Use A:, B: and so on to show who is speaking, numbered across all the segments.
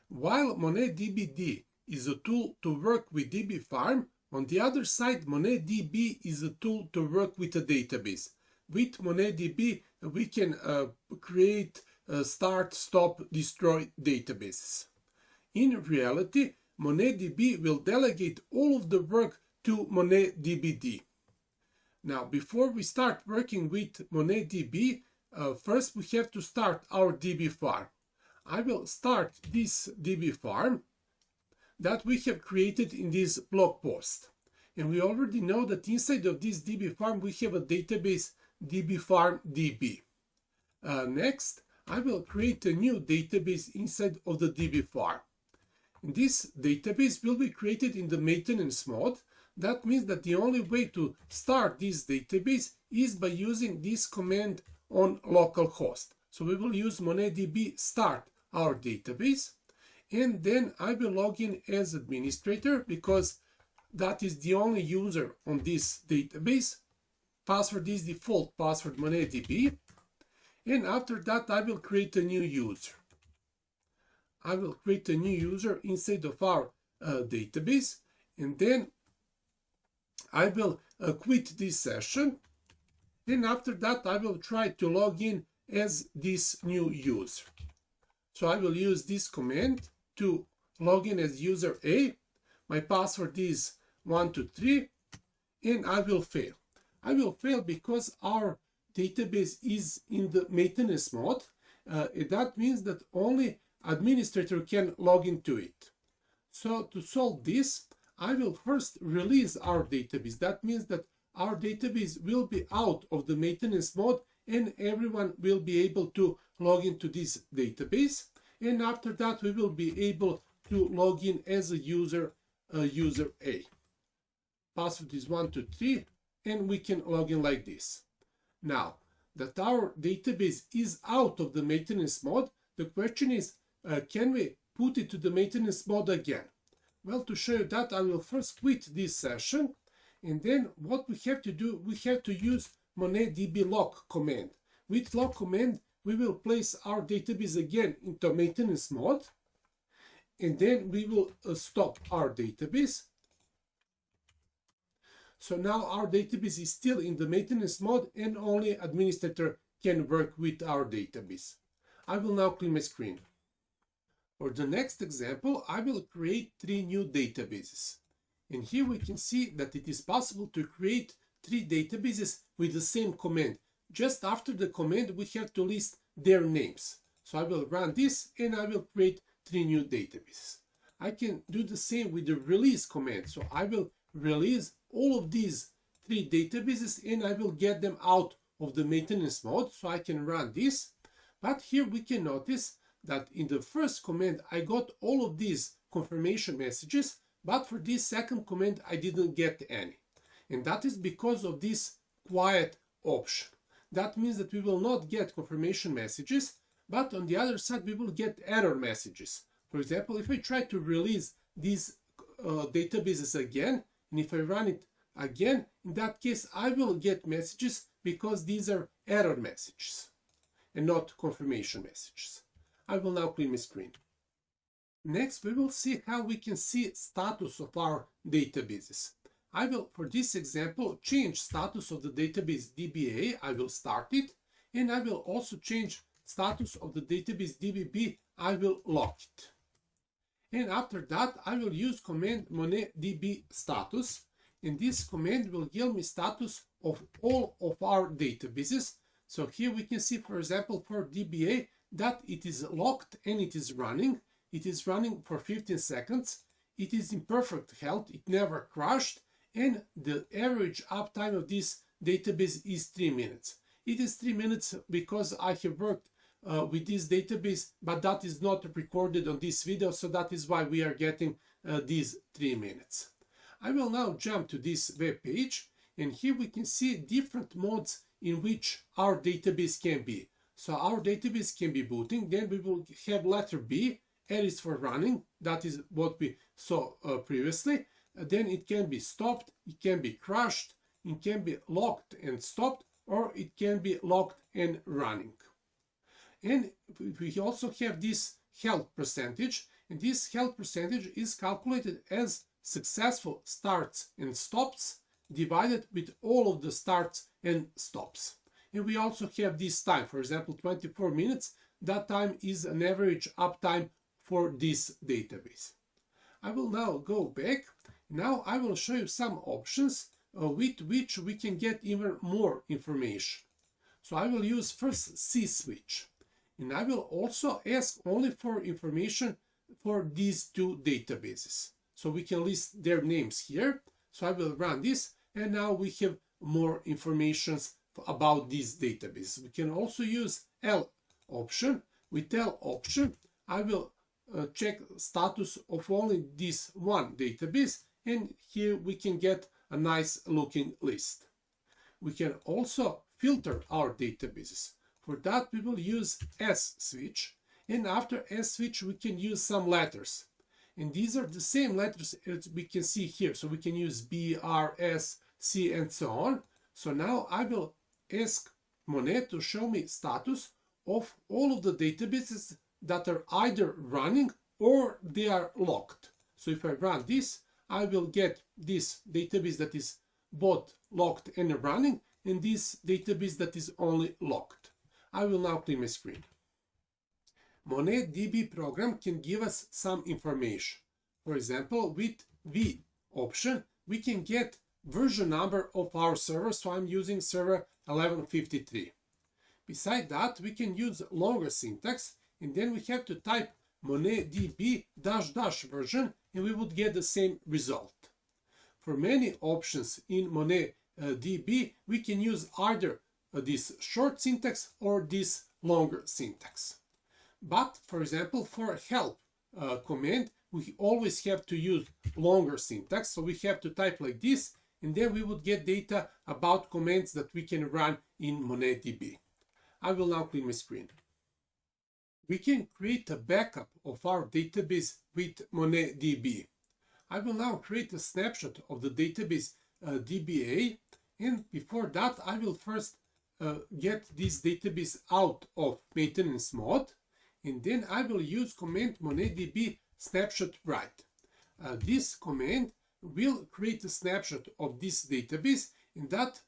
A: While monetdbd is a tool to work with dbfarm, on the other side, monetdb is a tool to work with a database. With monetdb, we can create, start, stop, destroy databases. In reality, monetdb will delegate all of the work to monetdbd. Now, before we start working with monetdb, first we have to start our dbfarm. I will start this dbfarm that we have created in this blog post. And we already know that inside of this dbfarm we have a database dbfarm.db. Next, I will create a new database inside of the dbfarm. This database will be created in the maintenance mode. That means that the only way to start this database is by using this command on localhost. So we will use monetdb start our database, and then I will log in as administrator because that is the only user on this database. Password is default password monetdb, and after that I will create a new user. I will create a new user inside of our database, and then I will quit this session, and after that I will try to log in as this new user. So I will use this command to log in as user A. My password is 123, and I will fail. I will fail because our database is in the maintenance mode. That means that only administrator can log into it. So to solve this, I will first release our database. That means that our database will be out of the maintenance mode and everyone will be able to log into this database. And after that, we will be able to log in as a user A. Password is 123, and we can log in like this. Now that our database is out of the maintenance mode, the question is, can we put it to the maintenance mode again? Well, to show you that, I will first quit this session, and then what we have to do, we have to use monetdb lock command. With lock command, we will place our database again into maintenance mode, and then we will stop our database. So now our database is still in the maintenance mode and only administrator can work with our database. I will now clean my screen. For the next example, I will create 3 new databases. And here we can see that it is possible to create 3 databases with the same command. Just after the command, we have to list their names. So I will run this and I will create 3 new databases. I can do the same with the release command. So I will release all of these 3 databases and I will get them out of the maintenance mode. So I can run this. But here we can notice that in the first command, I got all of these confirmation messages, but for this second command, I didn't get any. And that is because of this quiet option. That means that we will not get confirmation messages, but on the other side, we will get error messages. For example, if I try to release these databases again, and if I run it again, in that case, I will get messages because these are error messages and not confirmation messages. I will now clean my screen. Next, we will see how we can see status of our databases. I will, for this example, change status of the database DBA. I will start it, and I will also change status of the database DBB. I will lock it. And after that, I will use command monetdb status, and this command will give me status of all of our databases. So here we can see, for example, for DBA, that it is locked and it is running. It is running for 15 seconds. It is in perfect health. It never crashed. And the average uptime of this database is 3 minutes. It is 3 minutes because I have worked with this database, but that is not recorded on this video. So that is why we are getting these 3 minutes. I will now jump to this web page. And here we can see different modes in which our database can be. So our database can be booting, then we will have letter B, R is for running, that is what we saw previously. Then it can be stopped, it can be crashed, it can be locked and stopped, or it can be locked and running. And we also have this health percentage, and this health percentage is calculated as successful starts and stops divided with all of the starts and stops. And we also have this time, for example, 24 minutes. That time is an average uptime for this database. I will now go back. Now I will show you some options with which we can get even more information. So I will use first C switch, and I will also ask only for information for these two databases. So we can list their names here. So I will run this, and now we have more information about these databases. We can also use L option. With L option, I will check status of only this one database, and here we can get a nice looking list. We can also filter our databases. For that we will use S switch, and after S switch we can use some letters, and these are the same letters as we can see here. So we can use B, R, S, C, and so on. So now I will ask Monet to show me status of all of the databases that are either running or they are locked. So if I run this, I will get this database that is both locked and running, and this database that is only locked. I will now clean my screen. Monetdb program can give us some information. For example, with V option, we can get version number of our server. So I'm using server 1153. Beside that, we can use longer syntax, and then we have to type monetdb -- version, and we would get the same result. For many options in monetdb, we can use either this short syntax or this longer syntax. But for example, for help command, we always have to use longer syntax. So we have to type like this, and then we would get data about commands that we can run in monetdb. I will now clean my screen. We can create a backup of our database with monetdb. I will now create a snapshot of the database DBA, and before that I will first get this database out of maintenance mode, and then I will use command monetdb snapshot write. This command will create a snapshot of this database, and that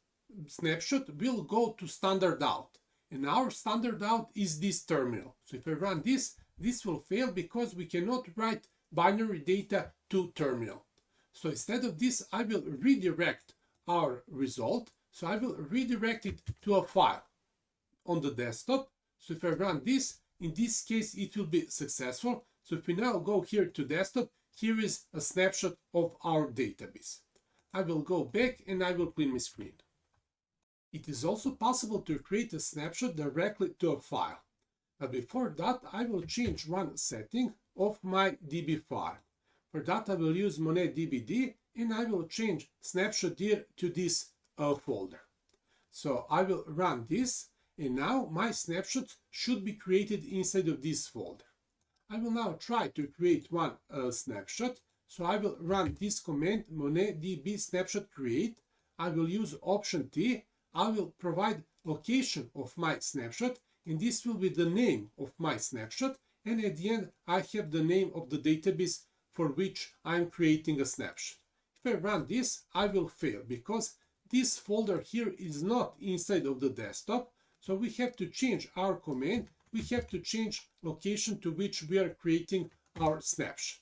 A: snapshot will go to standard out. And our standard out is this terminal. So if I run this, this will fail because we cannot write binary data to terminal. So instead of this, I will redirect our result. So I will redirect it to a file on the desktop. So if I run this, in this case, it will be successful. So if we now go here to desktop, here is a snapshot of our database. I will go back and I will clean my screen. It is also possible to create a snapshot directly to a file. But before that, I will change one setting of my dbfarm. For that, I will use monetdbd, and I will change snapshot here to this folder. So I will run this, and now my snapshots should be created inside of this folder. I will now try to create one snapshot. So I will run this command monetdb snapshot create. I will use option T. I will provide location of my snapshot, and this will be the name of my snapshot, and at the end I have the name of the database for which I am creating a snapshot. If I run this, I will fail because this folder here is not inside of the desktop, so we have to change our command. We have to change location to which we are creating our snapshot.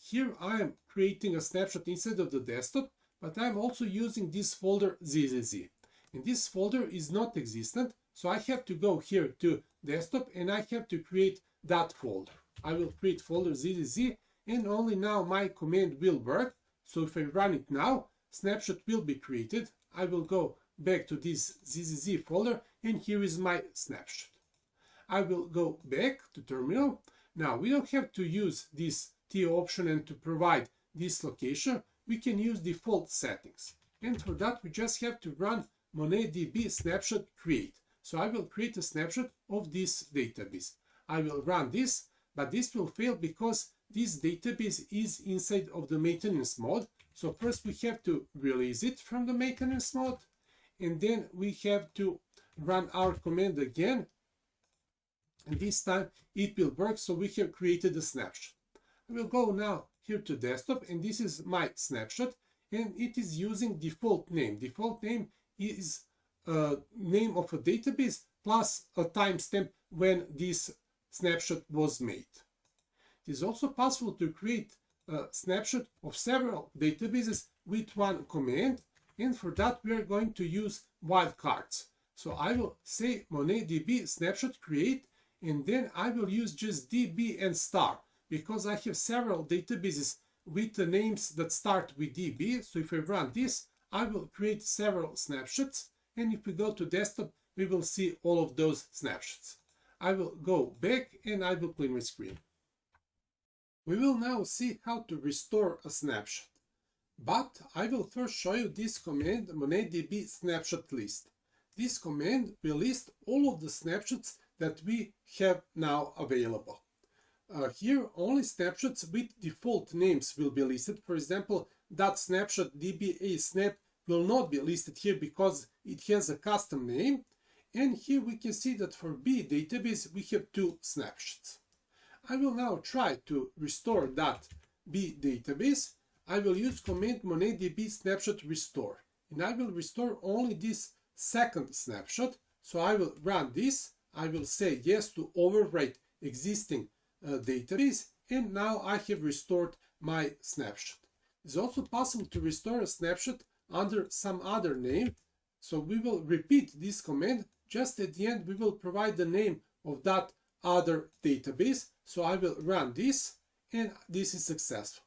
A: Here I am creating a snapshot inside of the desktop, but I am also using this folder ZZZ. And this folder is not existent, so I have to go here to desktop and I have to create that folder. I will create folder ZZZ, and only now my command will work. So if I run it now, snapshot will be created. I will go back to this ZZZ folder, and here is my snapshot. I will go back to terminal. Now we don't have to use this T option and to provide this location. We can use default settings. And for that, we just have to run monetdb snapshot create. So I will create a snapshot of this database. I will run this, but this will fail because this database is inside of the maintenance mode. So first we have to release it from the maintenance mode, and then we have to run our command again and this time it will work, so we have created a snapshot. I will go now here to desktop, and this is my snapshot, and it is using default name. Default name is name of a database plus a timestamp when this snapshot was made. It is also possible to create a snapshot of several databases with one command, and for that we are going to use wildcards. So I will say monetdb snapshot create, and then I will use just db and star, because I have several databases with the names that start with db. So if I run this, I will create several snapshots, and if we go to desktop, we will see all of those snapshots. I will go back and I will clean my screen. We will now see how to restore a snapshot, but I will first show you this command, monetdb snapshot list. This command will list all of the snapshots that we have now available. Here only snapshots with default names will be listed. For example, that snapshot dba snap will not be listed here because it has a custom name. And here we can see that for B database we have two snapshots. I will now try to restore that B database. I will use command monetdb snapshot restore, and I will restore only this second snapshot. So I will run this. I will say yes to overwrite existing database, and now I have restored my snapshot. It's also possible to restore a snapshot under some other name. So we will repeat this command. Just at the end we will provide the name of that other database. So I will run this, and this is successful.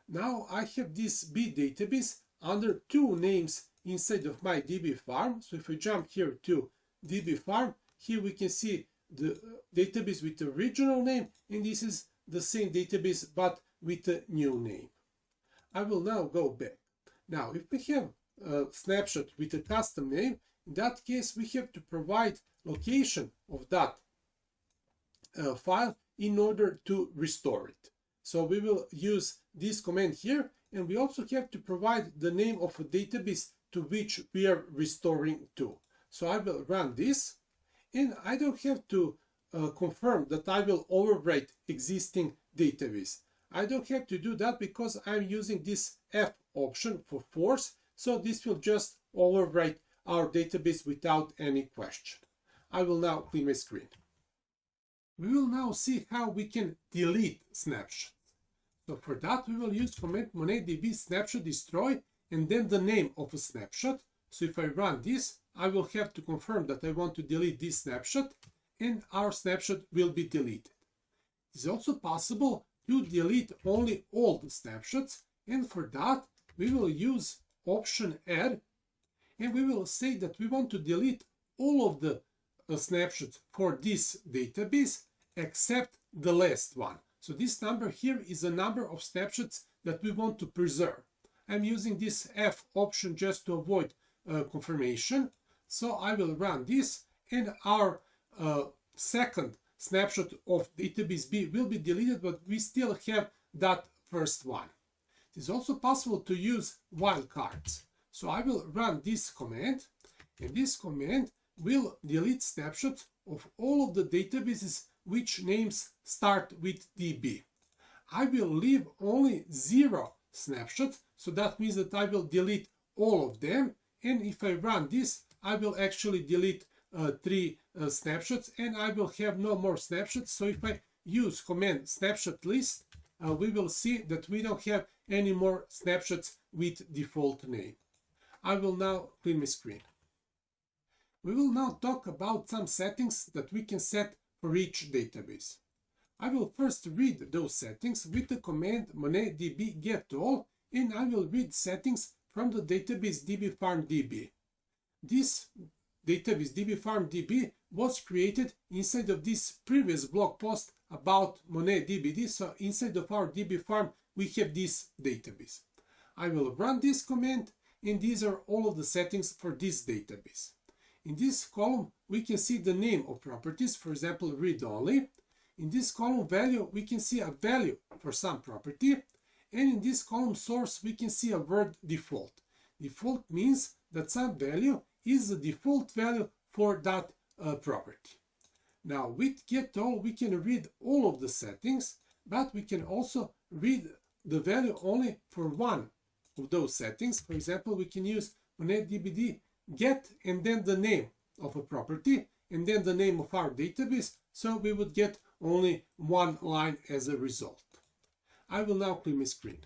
A: Now I have this B database under two names inside of my dbfarm. So if we jump here to dbfarm, here we can see the database with the original name, and this is the same database but with a new name. I will now go back. Now if we have a snapshot with a custom name, in that case we have to provide location of that file in order to restore it. So we will use this command here, and we also have to provide the name of a database to which we are restoring to. So I will run this, and I don't have to confirm that I will overwrite existing database. I don't have to do that because I'm using this F option for force, so this will just overwrite our database without any question. I will now clean my screen. We will now see how we can delete snapshots. So for that we will use command monetdb snapshot destroy, and then the name of a snapshot. So if I run this, I will have to confirm that I want to delete this snapshot, and our snapshot will be deleted. It is also possible to delete only old snapshots, and for that we will use option add, and we will say that we want to delete all of the snapshots for this database except the last one. So this number here is a number of snapshots that we want to preserve. I'm using this F option just to avoid confirmation. So I will run this, and our second snapshot of database B will be deleted, but we still have that first one. It is also possible to use wildcards. So I will run this command, and this command will delete snapshots of all of the databases which names start with DB. I will leave only 0 snapshots, so that means that I will delete all of them, and if I run this, I will actually delete 3 snapshots, and I will have no more snapshots. So if I use command snapshot list, we will see that we don't have any more snapshots with default name. I will now clean my screen. We will now talk about some settings that we can set for each database. I will first read those settings with the command monetdb get all, and I will read settings from the database dbfarm db. This database dbfarm db was created inside of this previous blog post about monetdbd, so inside of our dbfarm we have this database. I will run this command, and these are all of the settings for this database. In this column we can see the name of properties, for example read only. In this column value we can see a value for some property, and in this column source we can see a word default. Default means that some value is the default value for that property. Now with get all we can read all of the settings, but we can also read the value only for one of those settings. For example, we can use monetdbd get and then the name of a property and then the name of our database, so we would get only one line as a result. I will now clear my screen.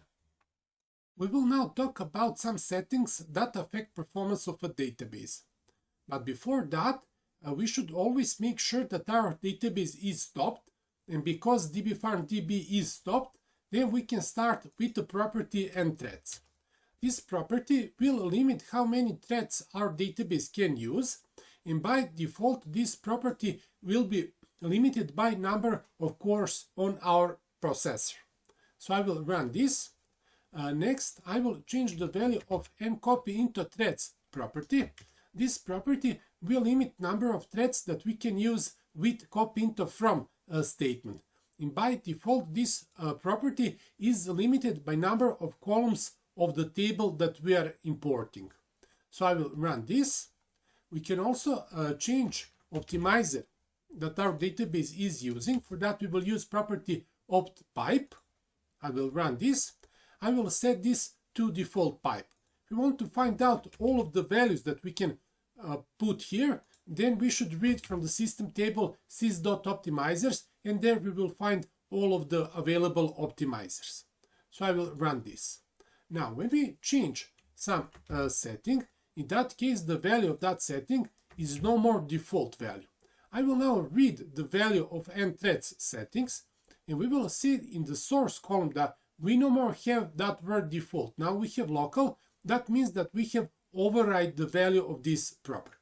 A: We will now talk about some settings that affect performance of a database. But before that, we should always make sure that our database is stopped, and because dbfarm db is stopped, then we can start with the property and threads. This property will limit how many threads our database can use, and by default this property will be limited by number of cores on our processor. So I will run this. Next, I will change the value of mcopy into threads property. This property will limit number of threads that we can use with copy into from statement. And by default, this property is limited by number of columns of the table that we are importing. So I will run this. We can also change optimizer that our database is using. For that, we will use property opt_pipe. I will run this. I will set this to default pipe. If we want to find out all of the values that we can put here, then we should read from the system table sys.optimizers, and there we will find all of the available optimizers. So I will run this. Now, when we change some setting, in that case, the value of that setting is no more default value. I will now read the value of mthreads settings, and we will see in the source column that we no more have that word default. Now we have local. That means that we have override the value of this property.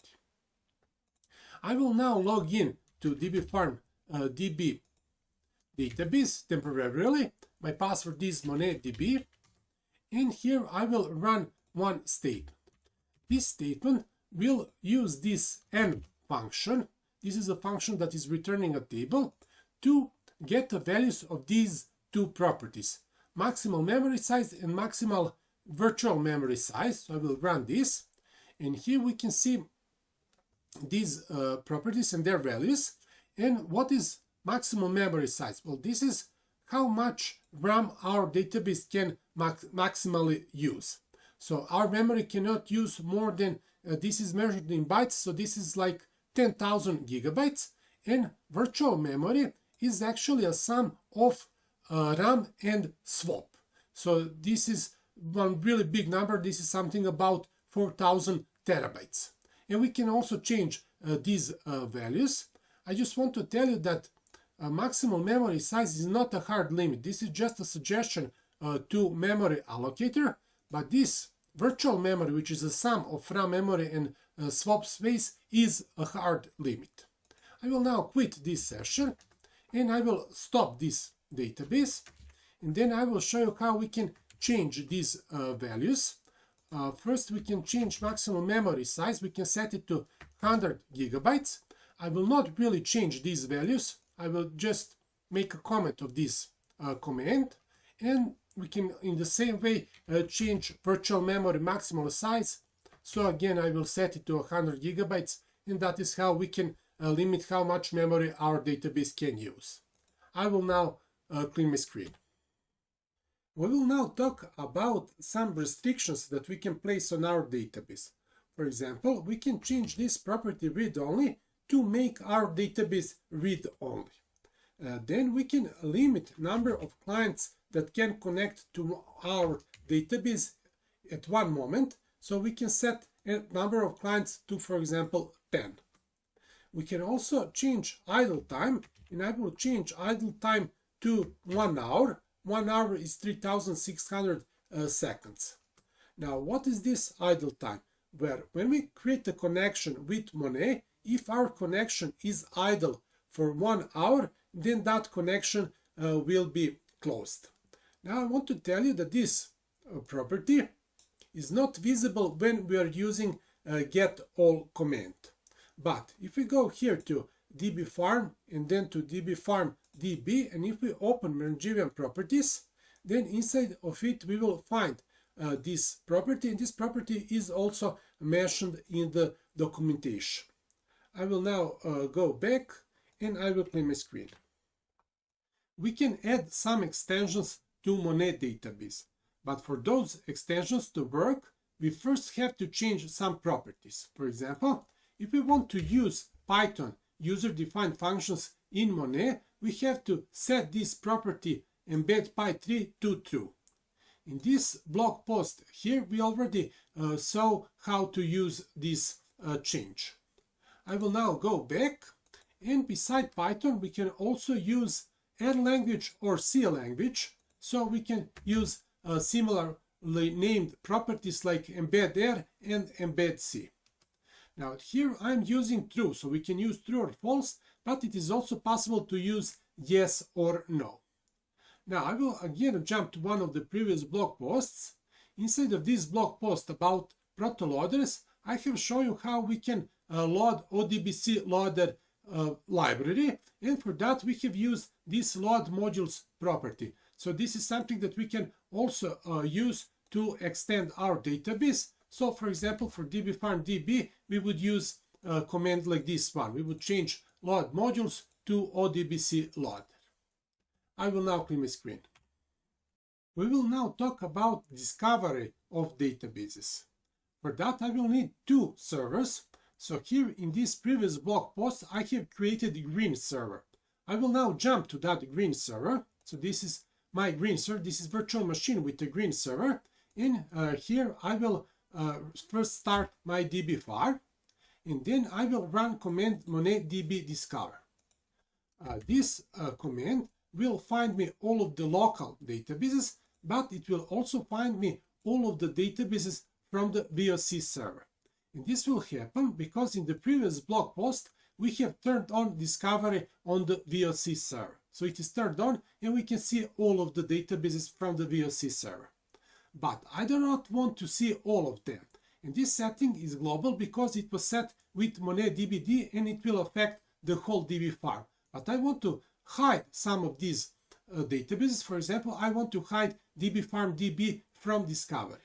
A: I will now log in to dbfarm db database temporarily. My password is monetdb, and here I will run one statement. This statement will use this n function. This is a function that is returning a table to get the values of these two properties, maximal memory size and maximal virtual memory size. So I will run this, and here we can see these properties and their values. And what is maximum memory size? Well, this is how much RAM our database can maximally use. So our memory cannot use more than, this is measured in bytes, so this is like 10,000 gigabytes. And virtual memory is actually a sum of RAM and swap. So this is one really big number. This is something about 4,000 terabytes. And we can also change these values. I just want to tell you that maximal memory size is not a hard limit. This is just a suggestion to memory allocator. But this virtual memory, which is a sum of RAM memory and swap space, is a hard limit. I will now quit this session, and I will stop this database, and then I will show you how we can change these values. First, we can change maximum memory size. We can set it to 100 gigabytes. I will not really change these values. I will just make a comment of this command, and we can in the same way change virtual memory maximal size. So again, I will set it to 100 gigabytes, and that is how we can limit how much memory our database can use. I will now clear my screen. We will now talk about some restrictions that we can place on our database. For example, we can change this property read-only to make our database read-only. Then we can limit number of clients that can connect to our database at one moment. So we can set a number of clients to, for example, 10. We can also change idle time, and I will change idle time to 1 hour. 1 hour is 3,600 seconds. Now, what is this idle time? Where when we create a connection with Monet, if our connection is idle for 1 hour, then that connection will be closed. Now, I want to tell you that this property is not visible when we are using get all command. But if we go here to dbfarm and then to dbfarm db, and if we open Monetdb properties, then inside of it we will find this property, and this property is also mentioned in the documentation. I will now go back, and I will clean my screen. We can add some extensions to Monetdb Database, but for those extensions to work, we first have to change some properties. For example, if we want to use Python user-defined functions in Monet, we have to set this property embed py3 to true. In this blog post here, we already saw how to use this change. I will now go back, and beside Python, we can also use R language or C language, so we can use similarly named properties like embed R and embed C. Now here I'm using true, so we can use true or false, but it is also possible to use yes or no. Now I will again jump to one of the previous blog posts. Inside of this blog post about protoloaders, I have shown you how we can load ODBC loader library, and for that we have used this load modules property. So this is something that we can also use to extend our database. So for example, for dbfarm db, we would use a command like this one. We would change load modules to ODBC loader. I will now clean my screen. We will now talk about discovery of databases. For that, I will need two servers. So here in this previous blog post, I have created a green server. I will now jump to that green server. So this is my green server. This is virtual machine with a green server. And here I will first start my dbfarm, and then I will run command monetdb discover. This command will find me all of the local databases, but it will also find me all of the databases from the VOC server. And this will happen because in the previous blog post, we have turned on discovery on the VOC server. So it is turned on and we can see all of the databases from the VOC server. But I do not want to see all of them. And this setting is global because it was set with monetdbd and it will affect the whole dbfarm. But I want to hide some of these databases. For example, I want to hide dbfarm db from discovery.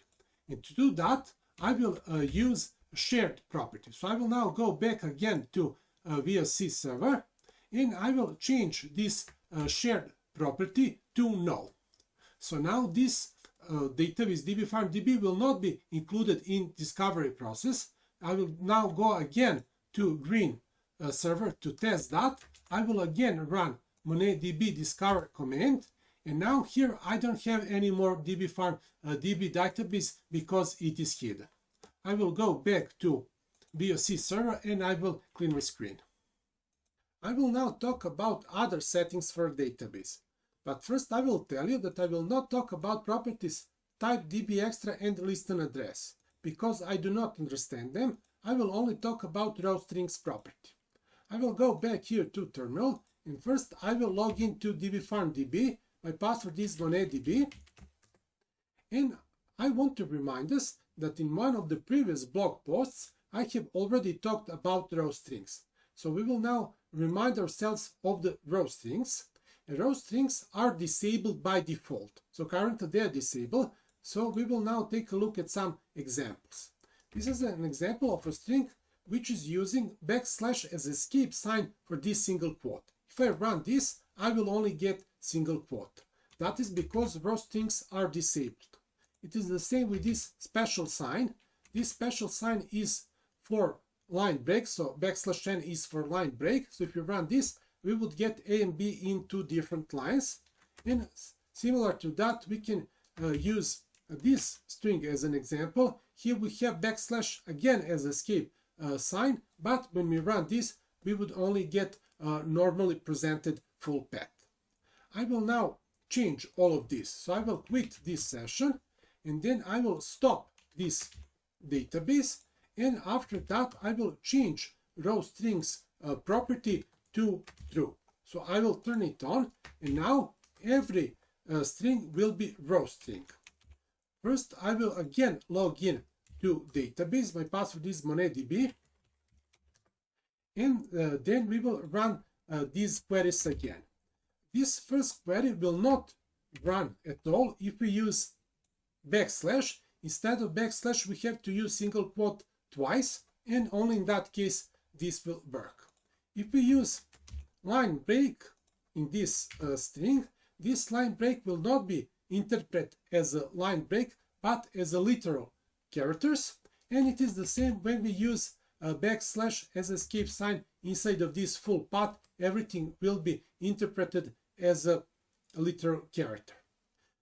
A: And to do that, I will use shared property. So I will now go back again to VOC server, and I will change this shared property to no. So now this database dbfarm db will not be included in discovery process. I will now go again to green server to test that. I will again run monetdb discover command, and now here I don't have any more dbfarm db database because it is hidden. I will go back to VOC server and I will clean my screen. I will now talk about other settings for database. But first I will tell you that I will not talk about properties type dbextra and list and address, because I do not understand them. I will only talk about row strings property. I will go back here to terminal, and first I will log into dbfarm db. My password is monetdb, and I want to remind us that in one of the previous blog posts I have already talked about row strings. So we will now remind ourselves of the row strings. And row strings are disabled by default. So currently they are disabled. So we will now take a look at some examples. This is an example of a string which is using backslash as escape sign for this single quote. If I run this, I will only get single quote. That is because row strings are disabled. It is the same with this special sign. This special sign is for line break, so backslash n is for line break. So if you run this, we would get A and B in two different lines. And similar to that, we can use this string as an example. Here we have backslash again as escape sign, but when we run this, we would only get normally presented full path. I will now change all of this. So I will quit this session, and then I will stop this database, and after that I will change row strings property to true. So I will turn it on, and now every string will be row string. First I will again log in to database. My password is monetdb, and then we will run these queries again. This first query will not run at all if we use backslash. Instead of backslash, we have to use single quote twice, and only in that case this will work. If we use line break in this string, this line break will not be interpreted as a line break, but as a literal characters. And it is the same when we use a backslash as escape sign inside of this full path. Everything will be interpreted as a literal character.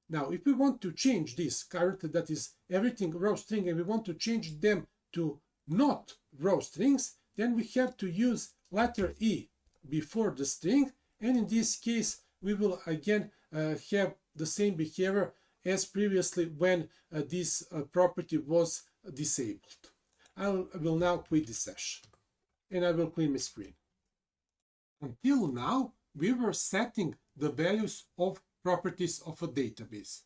A: Now, if we want to change this character, that is everything row string, and we want to change them to not row strings, then we have to use letter E before the string, and in this case we will again have the same behavior as previously when this property was disabled. I will now quit the session and I will clean my screen. Until now we were setting the values of properties of a database,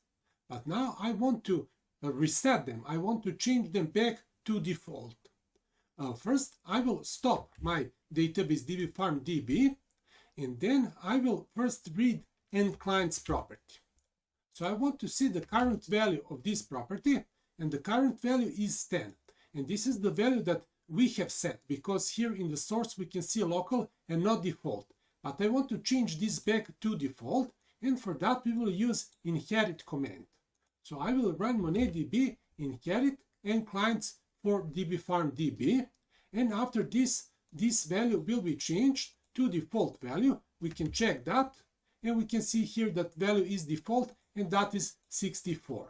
A: but now I want to reset them. I want to change them back to default. First I will stop my database dbfarm db, and then I will first read mclient's property. So I want to see the current value of this property, and the current value is 10. And this is the value that we have set, because here in the source we can see local and not default. But I want to change this back to default, and for that we will use inherit command. So I will run monetdb inherit mclients for dbfarm db, and after this value will be changed to default value. We can check that, and we can see here that value is default, and that is 64.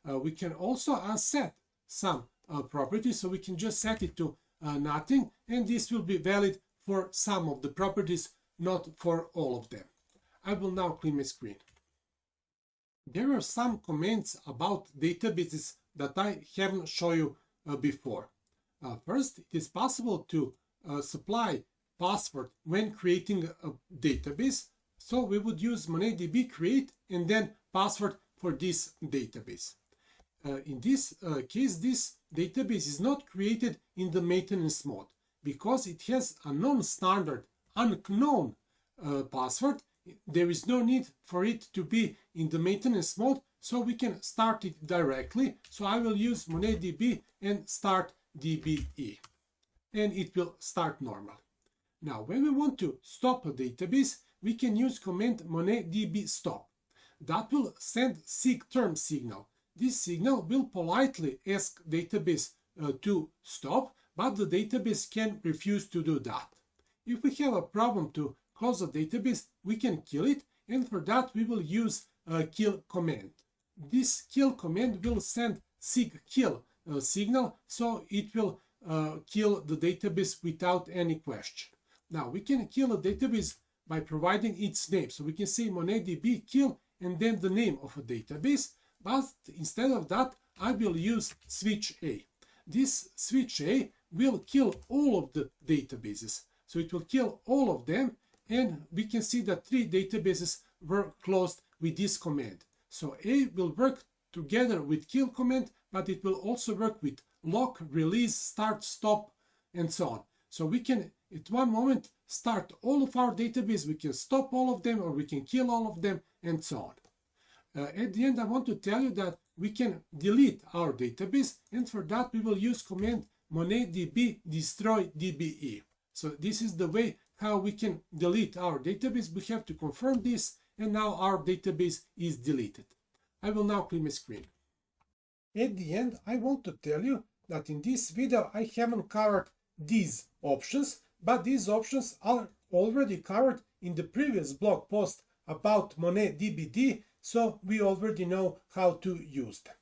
A: We can also set some properties, so we can just set it to nothing, and this will be valid for some of the properties, not for all of them. I will now clean my screen. There are some comments about databases that I haven't shown you before. First, it is possible to supply password when creating a database. So we would use monetdb create and then password for this database. In this case, this database is not created in the maintenance mode because it has a non-standard, unknown password. There is no need for it to be in the maintenance mode, so we can start it directly. So I will use monetdb and start dbe, and it will start normal. Now, when we want to stop a database, we can use command monetdb stop. That will send seek term signal. This signal will politely ask database to stop, but the database can refuse to do that. If we have a problem to close a database, we can kill it, and for that we will use a kill command. This kill command will send seek kill signal, so it will kill the database without any question. Now we can kill a database by providing its name. So we can say monetdb kill and then the name of a database, but instead of that I will use switch A. This switch A will kill all of the databases. So it will kill all of them, and we can see that 3 databases were closed with this command. So A will work together with kill command, but it will also work with lock, release, start, stop, and so on. So we can at one moment start all of our database, we can stop all of them, or we can kill all of them, and so on. At the end, I want to tell you that we can delete our database, and for that we will use command monetdb destroy dbe. So this is the way how we can delete our database. We have to confirm this, and now our database is deleted. I will now clean my screen. At the end, I want to tell you that in this video I haven't covered these options, but these options are already covered in the previous blog post about monetdbd, so we already know how to use them.